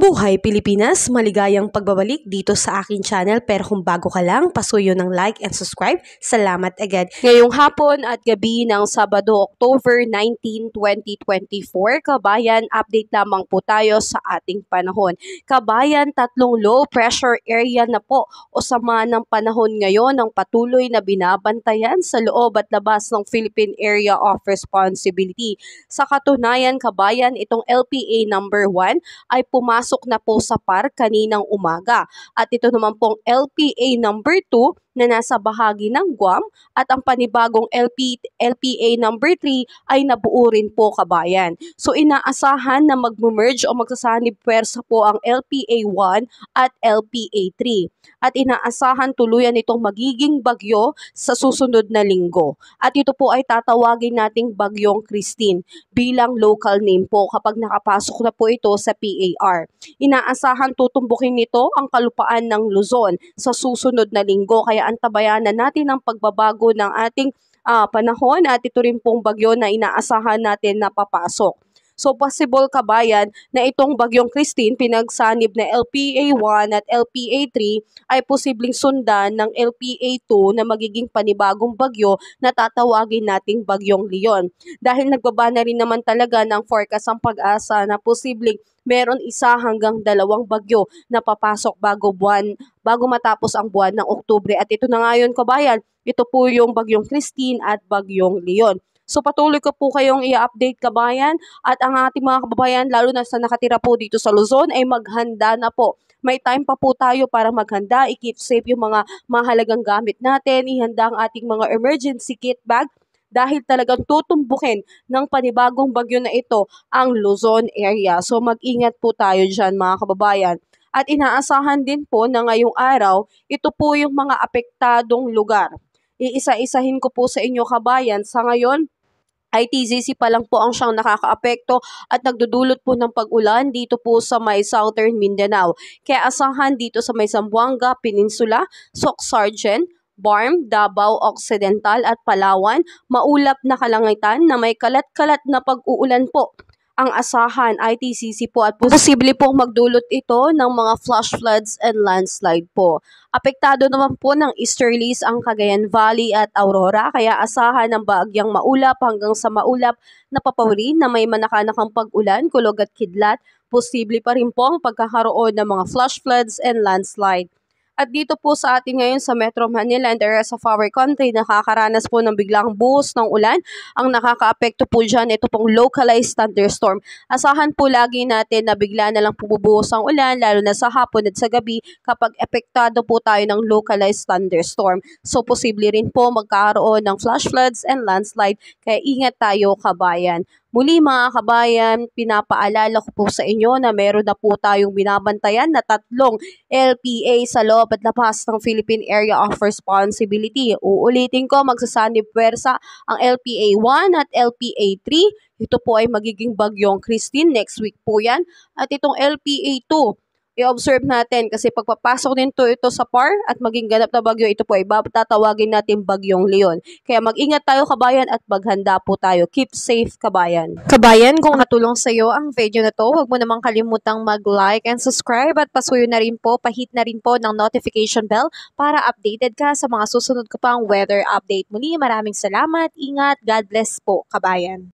Mabuhay Pilipinas! Maligayang pagbabalik dito sa aking channel, pero kung bago ka lang, pasuyo ng like and subscribe. Salamat agad. Ngayong hapon at gabi ng Sabado, October 19, 2024, kabayan, update lamang po tayo sa ating panahon. Kabayan, tatlong low pressure area na po o sama ng panahon ngayon ang patuloy na binabantayan sa loob at labas ng Philippine Area of Responsibility. Sa katunayan, kabayan, itong LPA number 1 ay pumasok na po sa PAR kaninang umaga. At ito naman pong LPA number 2 na nasa bahagi ng Guam at ang panibagong LPA number 3 ay nabuo rin po, kabayan. So inaasahan na mag-merge o magsasanib pwersa po ang LPA 1 at LPA 3. At inaasahan tuluyan itong magiging bagyo sa susunod na linggo. At ito po ay tatawagin nating Bagyong Christine bilang local name po kapag nakapasok na po ito sa PAR. Inaasahan tutumbukin nito ang kalupaan ng Luzon sa susunod na linggo, kaya antabayanan natin ang pagbabago ng ating panahon at ito rin pong bagyo na inaasahan natin na papasok. So possible, kabayan, na itong Bagyong Christine, pinagsanib na LPA 1 at LPA 3 ay posibleng sundan ng LPA 2 na magiging panibagong bagyo na tatawagin nating Bagyong Leon. Dahil nagbaba na rin naman talaga ng forecast ang Pag-asa na posibleng meron 1 hanggang 2 bagyo na papasok bago matapos ang buwan ng Oktubre. At ito na ngayon, kabayan, ito po yung Bagyong Christine at Bagyong Leon. So patuloy ko po kayong i-update, kabayan, at ang ating mga kababayan, lalo na sa nakatira po dito sa Luzon, ay maghanda na po. May time pa po tayo para maghanda, i-keep safe yung mga mahalagang gamit natin, ihanda ang ating mga emergency kit bag, dahil talagang tutumbukin ng panibagong bagyo na ito ang Luzon area. So mag-ingat po tayo dyan, mga kababayan. At inaasahan din po na ngayong araw, ito po yung mga apektadong lugar. Iisa-isahin ko po sa inyo, kabayan. Sa ngayon, ITZC pa lang po ang siyang nakakaapekto at nagdudulot po ng pag-ulan dito po sa may Southern Mindanao. Kaya asahan dito sa may Zamboanga Peninsula, Soc-Sargent, Barm, Davao Occidental at Palawan, maulap na kalangitan na may kalat-kalat na pag-uulan po ang asahan, ITCC po, at posible pong magdulot ito ng mga flash floods and landslide po. Apektado naman po ng easterlies ang Cagayan Valley at Aurora, kaya asahan ng bahagyang maulap hanggang sa maulap na papawirin na may manakanakang pag-ulan, kulog at kidlat. Posible pa rin po ang pagkakaroon ng mga flash floods and landslide. At dito po sa atin ngayon sa Metro Manila and the rest of our country, nakakaranas po ng biglang buhos ng ulan. Ang nakakaapekto po dyan, ito pong localized thunderstorm. Asahan po lagi natin na bigla na lang bubuhos ang ulan, lalo na sa hapon at sa gabi kapag epektado po tayo ng localized thunderstorm. So posible rin po magkaroon ng flash floods and landslide, kaya ingat tayo, kabayan. Muli, mga kabayan, pinapaalala ko po sa inyo na meron na po tayong binabantayan na 3 LPA sa loob at labas ng Philippine Area of Responsibility. Uulitin ko, magsasanib pwersa ang LPA 1 at LPA 3. Ito po ay magiging Bagyong Christine. Next week po yan. At itong LPA 2, i-observe natin kasi pagpapasok nito ito sa PAR at maging ganap na bagyo, ito po ay tatawagin natin Bagyong Leon. Kaya mag-ingat tayo, kabayan, at maghanda po tayo. Keep safe, kabayan. Kabayan, kung natulong sa iyo ang video na to, huwag mo namang kalimutang mag-like and subscribe at pasuyo na rin po, pahit na rin po ng notification bell para updated ka sa mga susunod ko pang weather update. Muli, maraming salamat, ingat, God bless po, kabayan.